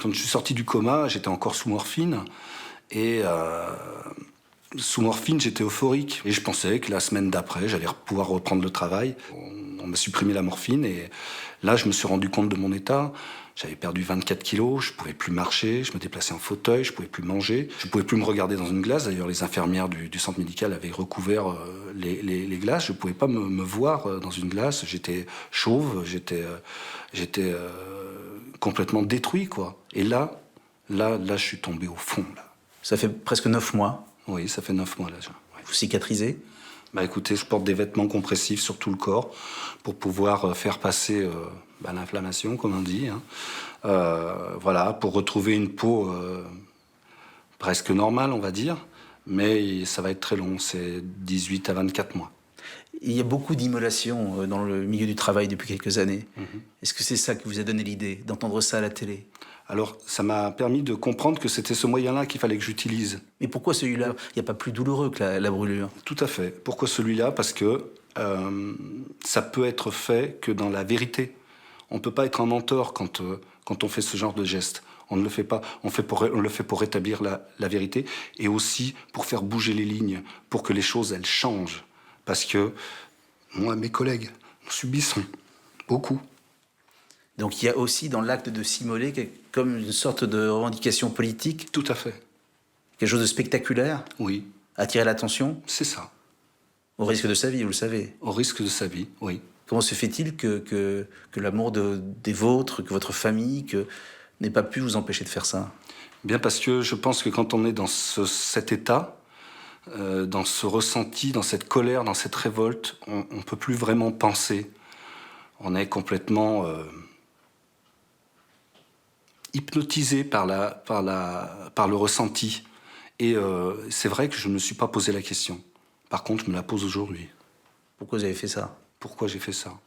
Quand je suis sorti du coma, j'étais encore sous morphine. Et sous morphine, j'étais euphorique. Et je pensais que la semaine d'après, j'allais pouvoir reprendre le travail. On m'a supprimé la morphine. Et là, je me suis rendu compte de mon état. J'avais perdu 24 kilos, je pouvais plus marcher, je me déplaçais en fauteuil, je pouvais plus manger, je pouvais plus me regarder dans une glace. D'ailleurs, les infirmières du centre médical avaient recouvert les glaces. Je pouvais pas me voir dans une glace. J'étais chauve, j'étais complètement détruit, quoi. Et là, je suis tombé au fond, là. Ça fait presque 9 mois. Oui, ça fait 9 mois, là. Ouais. Vous cicatrisez? Bah écoutez, je porte des vêtements compressifs sur tout le corps pour pouvoir faire passer l'inflammation, comme on dit. Hein. Voilà, pour retrouver une peau presque normale, on va dire. Mais ça va être très long, c'est 18 à 24 mois. Il y a beaucoup d'immolations dans le milieu du travail depuis quelques années. Est-ce que c'est ça qui vous a donné l'idée, d'entendre ça à la télé? Alors, ça m'a permis de comprendre que c'était ce moyen-là qu'il fallait que j'utilise. Mais pourquoi celui-là? Il n'y a pas plus douloureux que la brûlure. Tout à fait. Pourquoi celui-là? Parce que ça peut être fait que dans la vérité. On ne peut pas être un menteur quand on fait ce genre de geste. On ne le fait pas. On le fait pour rétablir la vérité et aussi pour faire bouger les lignes, pour que les choses, elles changent. Parce que moi, mes collègues, nous subissons beaucoup. Donc il y a aussi dans l'acte de s'immoler comme une sorte de revendication politique, Tout à fait. quelque chose de spectaculaire, Oui, attirer l'attention, c'est ça. au risque de sa vie, vous le savez. Au risque de sa vie, oui. Comment se fait-il que l'amour des vôtres, que votre famille, n'ait pas pu vous empêcher de faire ça? Bien parce que je pense que quand on est dans cet état, dans ce ressenti, dans cette colère, dans cette révolte, on ne peut plus vraiment penser. On est complètement hypnotisé par le ressenti. Et c'est vrai que je ne me suis pas posé la question. Par contre, je me la pose aujourd'hui. Pourquoi vous avez fait ça? Pourquoi j'ai fait ça?